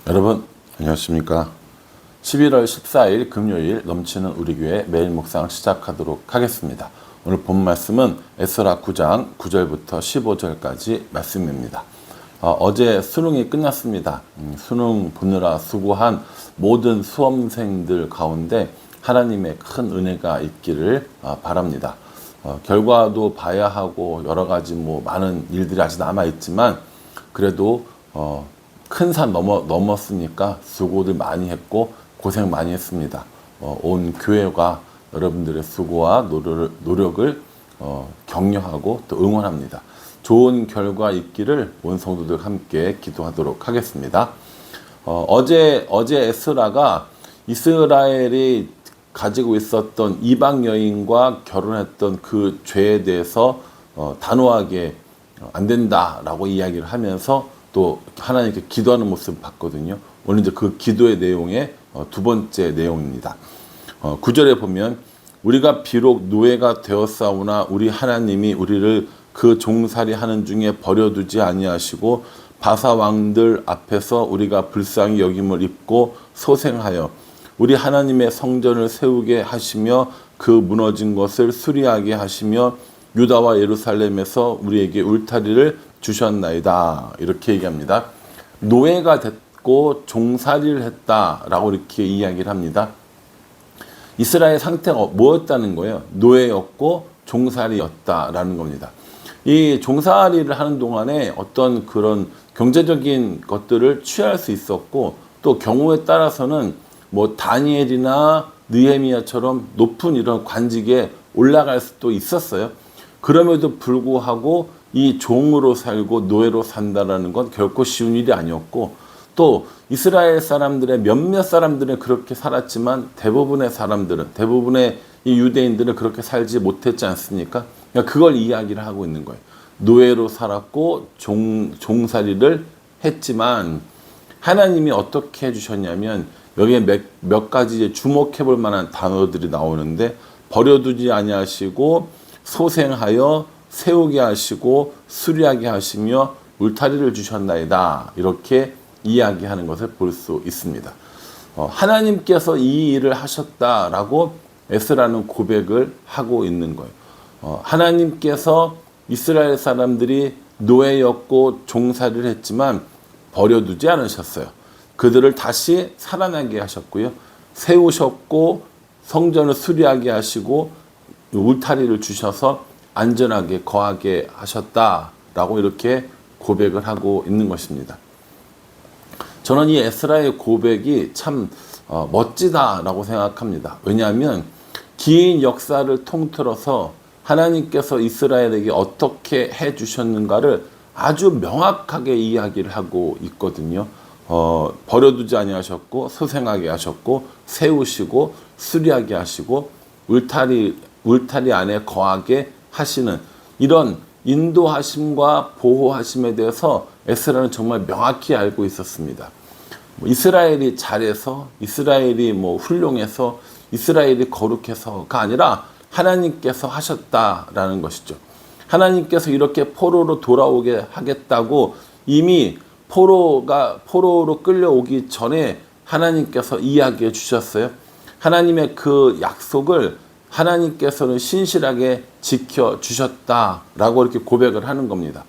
여러분 안녕하십니까. 11월 14일 금요일 넘치는 우리 교회 매일 묵상 시작하도록 하겠습니다. 오늘 본 말씀은 에스라 9장 9절부터 15절까지 말씀입니다. 어제 수능이 끝났습니다. 수능 보느라 수고한 모든 수험생들 가운데 하나님의 큰 은혜가 있기를 바랍니다. 결과도 봐야 하고 여러 가지 많은 일들이 아직 남아 있지만 그래도 큰 산 넘었으니까 수고들 많이 했고 고생 많이 했습니다. 온 교회가 여러분들의 수고와 노력을 격려하고 또 응원합니다. 좋은 결과 있기를 온 성도들 함께 기도하도록 하겠습니다. 어제 에스라가 이스라엘이 가지고 있었던 이방 여인과 결혼했던 그 죄에 대해서 단호하게 안 된다라고 이야기를 하면서 또 하나님께 기도하는 모습을 봤거든요. 오늘 이제 그 기도의 내용의 두 번째 내용입니다. 9절에 보면 우리가 비록 노예가 되었사오나 우리 하나님이 우리를 그 종살이 하는 중에 버려두지 아니하시고 바사 왕들 앞에서 우리가 불쌍히 여김을 입고 소생하여 우리 하나님의 성전을 세우게 하시며 그 무너진 것을 수리하게 하시며 유다와 예루살렘에서 우리에게 울타리를 주셨나이다. 이렇게 얘기합니다. 노예가 됐고 종살이를 했다라고 이렇게 이야기를 합니다. 이스라엘 상태가 뭐였다는 거예요? 노예였고 종살이였다라는 겁니다. 이 종살이를 하는 동안에 어떤 그런 경제적인 것들을 취할 수 있었고 또 경우에 따라서는 다니엘이나 느헤미야처럼 높은 이런 관직에 올라갈 수도 있었어요. 그럼에도 불구하고 이 종으로 살고 노예로 산다라는 건 결코 쉬운 일이 아니었고 또 이스라엘 사람들의 몇몇 사람들은 그렇게 살았지만 대부분의 이 유대인들은 그렇게 살지 못했지 않습니까? 그러니까 그걸 이야기를 하고 있는 거예요. 노예로 살았고 종살이를 했지만 하나님이 어떻게 해주셨냐면 여기에 몇 가지 주목해 볼 만한 단어들이 나오는데 버려두지 아니하시고 소생하여 세우게 하시고 수리하게 하시며 울타리를 주셨나이다. 이렇게 이야기하는 것을 볼 수 있습니다. 하나님께서 이 일을 하셨다라고 에스라는 고백을 하고 있는 거예요. 하나님께서 이스라엘 사람들이 노예였고 종살이를 했지만 버려두지 않으셨어요. 그들을 다시 살아나게 하셨고요. 세우셨고 성전을 수리하게 하시고 울타리를 주셔서 안전하게 거하게 하셨다라고 이렇게 고백을 하고 있는 것입니다. 저는 이 에스라의 고백이 참 멋지다라고 생각합니다. 왜냐하면 긴 역사를 통틀어서 하나님께서 이스라엘에게 어떻게 해주셨는가를 아주 명확하게 이야기를 하고 있거든요. 버려두지 아니하셨고 소생하게 하셨고 세우시고 수리하게 하시고 울타리 안에 거하게 하시는 이런 인도하심과 보호하심에 대해서 에스라는 정말 명확히 알고 있었습니다. 이스라엘이 잘해서 이스라엘이 훌륭해서 이스라엘이 거룩해서가 아니라 하나님께서 하셨다라는 것이죠. 하나님께서 이렇게 포로로 돌아오게 하겠다고 이미 포로로 끌려오기 전에 하나님께서 이야기해 주셨어요. 하나님의 그 약속을 하나님께서는 신실하게 지켜주셨다라고 이렇게 고백을 하는 겁니다.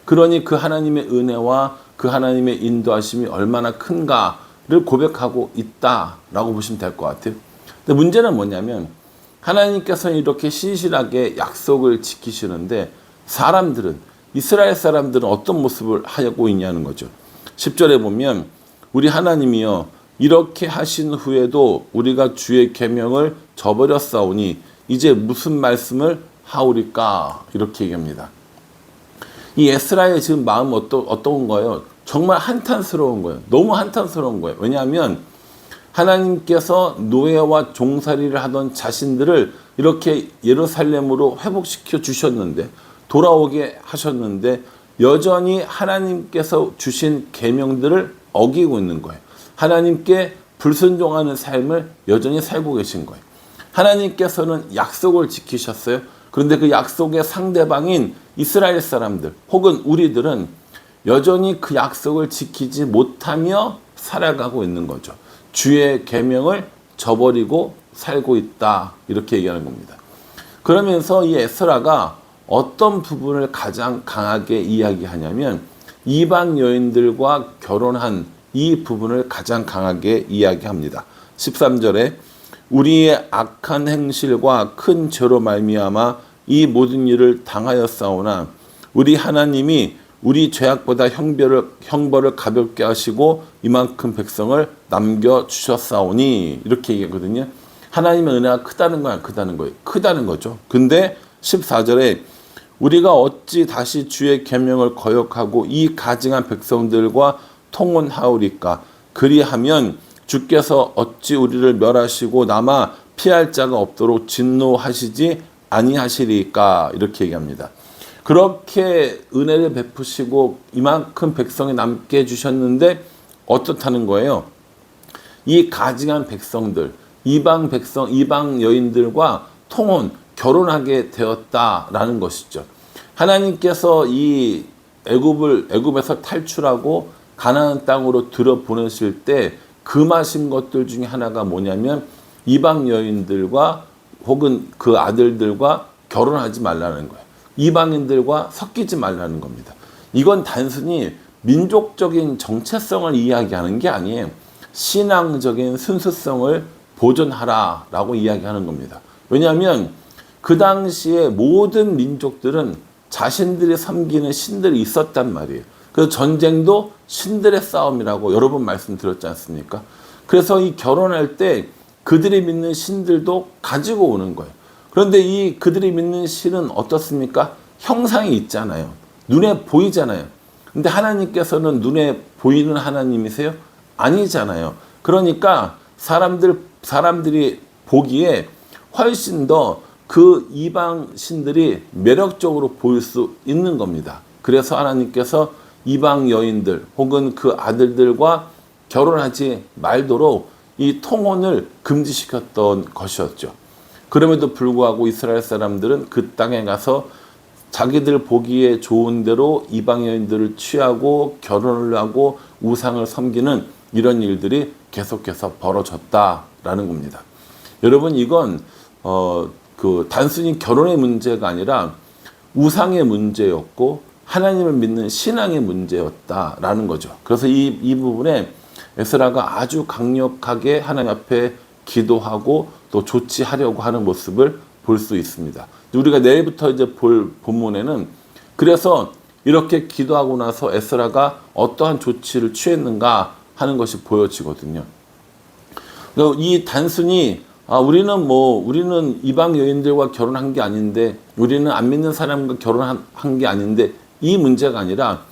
그러니 그 하나님의 은혜와 그 하나님의 인도하심이 얼마나 큰가를 고백하고 있다라고 보시면 될 것 같아요. 근데 문제는 뭐냐면 하나님께서는 이렇게 신실하게 약속을 지키시는데 이스라엘 사람들은 어떤 모습을 하고 있냐는 거죠. 10절에 보면 우리 하나님이여 이렇게 하신 후에도 우리가 주의 계명을 저버렸사오니 이제 무슨 말씀을 하오리까 이렇게 얘기합니다. 이 에스라의 지금 마음 어떤 거예요? 정말 한탄스러운 거예요. 너무 한탄스러운 거예요. 왜냐하면 하나님께서 노예와 종살이를 하던 자신들을 이렇게 예루살렘으로 회복시켜 주셨는데 돌아오게 하셨는데 여전히 하나님께서 주신 계명들을 어기고 있는 거예요. 하나님께 불순종하는 삶을 여전히 살고 계신 거예요. 하나님께서는 약속을 지키셨어요. 그런데 그 약속의 상대방인 이스라엘 사람들 혹은 우리들은 여전히 그 약속을 지키지 못하며 살아가고 있는 거죠. 주의 계명을 저버리고 살고 있다. 이렇게 얘기하는 겁니다. 그러면서 이 에스라가 어떤 부분을 가장 강하게 이야기하냐면 이방 여인들과 결혼한 이 부분을 가장 강하게 이야기합니다. 13절에 우리의 악한 행실과 큰 죄로 말미암아 이 모든 일을 당하였사오나 우리 하나님이 우리 죄악보다 형벌을 가볍게 하시고 이만큼 백성을 남겨주셨사오니 이렇게 얘기하거든요. 하나님의 은혜가 크다는 건 안 크다는 거예요. 크다는 거죠. 근데 14절에 우리가 어찌 다시 주의 계명을 거역하고 이 가증한 백성들과 통혼하오리까. 그리하면 주께서 어찌 우리를 멸하시고 남아 피할 자가 없도록 진노하시지 아니하시리까. 이렇게 얘기합니다. 그렇게 은혜를 베푸시고 이만큼 백성이 남게 해주셨는데 어떻다는 거예요? 이 가증한 백성들, 이방 백성, 이방 여인들과 결혼하게 되었다라는 것이죠. 하나님께서 이 애굽에서 탈출하고 가나안 땅으로 들여보내실 때 금하신 것들 중에 하나가 뭐냐면 이방 여인들과 혹은 그 아들들과 결혼하지 말라는 거예요. 이방인들과 섞이지 말라는 겁니다. 이건 단순히 민족적인 정체성을 이야기하는 게 아니에요. 신앙적인 순수성을 보존하라라고 이야기하는 겁니다. 왜냐하면 그 당시에 모든 민족들은 자신들이 섬기는 신들이 있었단 말이에요. 그래서 전쟁도 신들의 싸움이라고 여러 번 말씀드렸지 않습니까? 그래서 이 결혼할 때 그들이 믿는 신들도 가지고 오는 거예요. 그런데 이 그들이 믿는 신은 어떻습니까? 형상이 있잖아요. 눈에 보이잖아요. 근데 하나님께서는 눈에 보이는 하나님이세요? 아니잖아요. 그러니까 사람들이 보기에 훨씬 더 그 이방 신들이 매력적으로 보일 수 있는 겁니다. 그래서 하나님께서 이방 여인들 혹은 그 아들들과 결혼하지 말도록 이 통혼을 금지시켰던 것이었죠. 그럼에도 불구하고 이스라엘 사람들은 그 땅에 가서 자기들 보기에 좋은 대로 이방 여인들을 취하고 결혼을 하고 우상을 섬기는 이런 일들이 계속해서 벌어졌다라는 겁니다. 여러분, 이건 단순히 결혼의 문제가 아니라 우상의 문제였고 하나님을 믿는 신앙의 문제였다라는 거죠. 그래서 이 부분에 에스라가 아주 강력하게 하나님 앞에 기도하고 또 조치하려고 하는 모습을 볼 수 있습니다. 우리가 내일부터 이제 볼 본문에는 그래서 이렇게 기도하고 나서 에스라가 어떠한 조치를 취했는가 하는 것이 보여지거든요. 이 단순히 우리는 이방 여인들과 결혼한 게 아닌데, 우리는 안 믿는 사람과 결혼한 게 아닌데, 이 문제가 아니라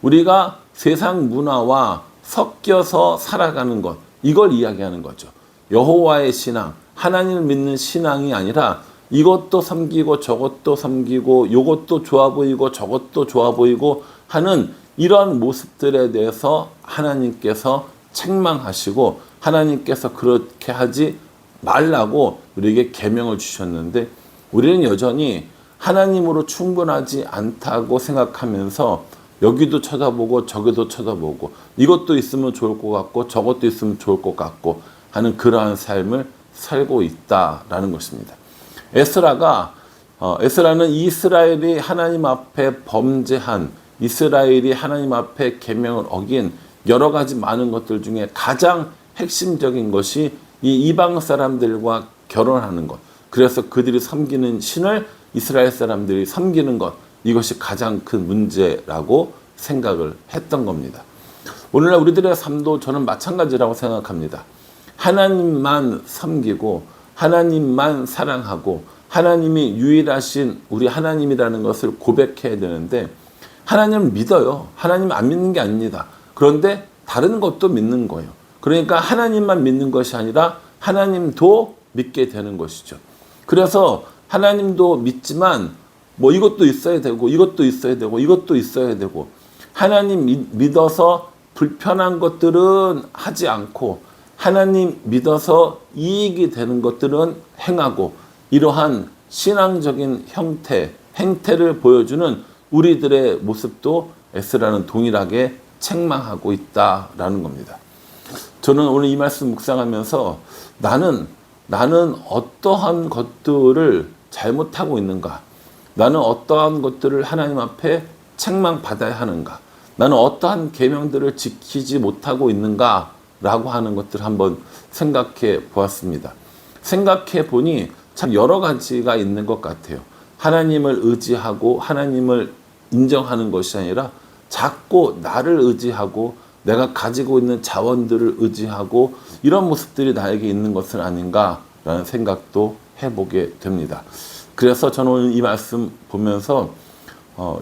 우리가 세상 문화와 섞여서 살아가는 것, 이걸 이야기하는 거죠. 여호와의 신앙, 하나님을 믿는 신앙이 아니라 이것도 섬기고 저것도 섬기고 이것도 좋아 보이고 저것도 좋아 보이고 하는 이런 모습들에 대해서 하나님께서 책망하시고 하나님께서 그렇게 하지 말라고 우리에게 계명을 주셨는데, 우리는 여전히 하나님으로 충분하지 않다고 생각하면서 여기도 쳐다보고 저기도 쳐다보고 이것도 있으면 좋을 것 같고 저것도 있으면 좋을 것 같고 하는 그러한 삶을 살고 있다라는 것입니다. 에스라는 이스라엘이 하나님 앞에 범죄한, 이스라엘이 하나님 앞에 계명을 어긴 여러 가지 많은 것들 중에 가장 핵심적인 것이 이 이방 사람들과 결혼하는 것, 그래서 그들이 섬기는 신을 이스라엘 사람들이 섬기는 것, 이것이 가장 큰 문제라고 생각을 했던 겁니다. 오늘날 우리들의 삶도 저는 마찬가지라고 생각합니다. 하나님만 섬기고 하나님만 사랑하고 하나님이 유일하신 우리 하나님이라는 것을 고백해야 되는데, 하나님을 믿어요. 하나님 안 믿는 게 아닙니다. 그런데 다른 것도 믿는 거예요. 그러니까 하나님만 믿는 것이 아니라 하나님도 믿게 되는 것이죠. 그래서 하나님도 믿지만 이것도 있어야 되고 이것도 있어야 되고 이것도 있어야 되고, 하나님 믿어서 불편한 것들은 하지 않고 하나님 믿어서 이익이 되는 것들은 행하고, 이러한 신앙적인 행태를 보여주는 우리들의 모습도 에스라는 동일하게 책망하고 있다라는 겁니다. 저는 오늘 이 말씀 묵상하면서 나는 어떠한 것들을 잘못하고 있는가? 나는 어떠한 것들을 하나님 앞에 책망받아야 하는가? 나는 어떠한 계명들을 지키지 못하고 있는가? 라고 하는 것들을 한번 생각해 보았습니다. 생각해 보니 참 여러 가지가 있는 것 같아요. 하나님을 의지하고 하나님을 인정하는 것이 아니라 자꾸 나를 의지하고 내가 가지고 있는 자원들을 의지하고 이런 모습들이 나에게 있는 것은 아닌가라는 생각도 해보게 됩니다. 그래서 저는 오늘 이 말씀 보면서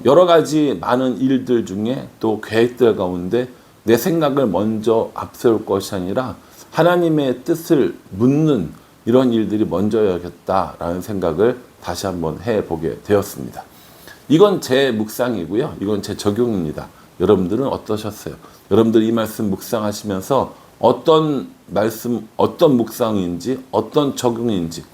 여러 가지 많은 일들 중에 또 계획들 가운데 내 생각을 먼저 앞세울 것이 아니라 하나님의 뜻을 묻는 이런 일들이 먼저여야겠다라는 생각을 다시 한번 해보게 되었습니다. 이건 제 묵상이고요. 이건 제 적용입니다. 여러분들은 어떠셨어요? 여러분들 이 말씀 묵상하시면서 어떤 말씀, 어떤 묵상인지, 어떤 적용인지,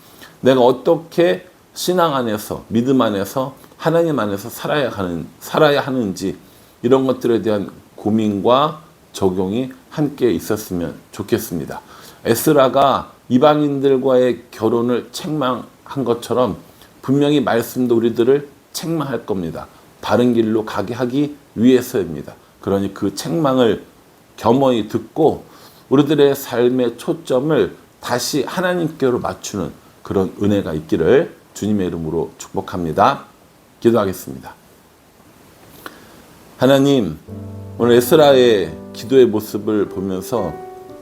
내가 어떻게 신앙 안에서, 믿음 안에서, 하나님 안에서 살아야 하는지, 이런 것들에 대한 고민과 적용이 함께 있었으면 좋겠습니다. 에스라가 이방인들과의 결혼을 책망한 것처럼 분명히 말씀도 우리들을 책망할 겁니다. 바른 길로 가게 하기 위해서입니다. 그러니 그 책망을 겸허히 듣고 우리들의 삶의 초점을 다시 하나님께로 맞추는 그런 은혜가 있기를 주님의 이름으로 축복합니다. 기도하겠습니다. 하나님, 오늘 에스라의 기도의 모습을 보면서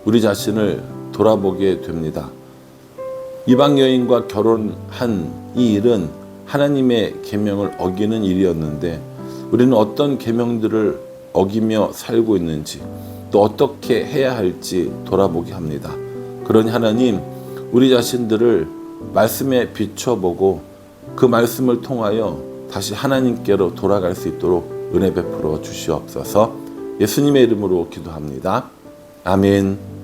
우리 자신을 돌아보게 됩니다. 이방 여인과 결혼한 이 일은 하나님의 계명을 어기는 일이었는데 우리는 어떤 계명들을 어기며 살고 있는지 또 어떻게 해야 할지 돌아보게 합니다. 그러니 하나님, 우리 자신들을 말씀에 비춰보고 그 말씀을 통하여 다시 하나님께로 돌아갈 수 있도록 은혜 베풀어 주시옵소서. 예수님의 이름으로 기도합니다. 아멘.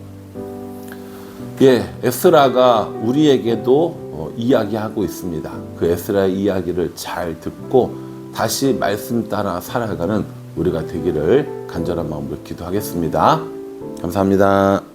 에스라가 우리에게도 이야기하고 있습니다. 그 에스라의 이야기를 잘 듣고 다시 말씀 따라 살아가는 우리가 되기를 간절한 마음으로 기도하겠습니다. 감사합니다.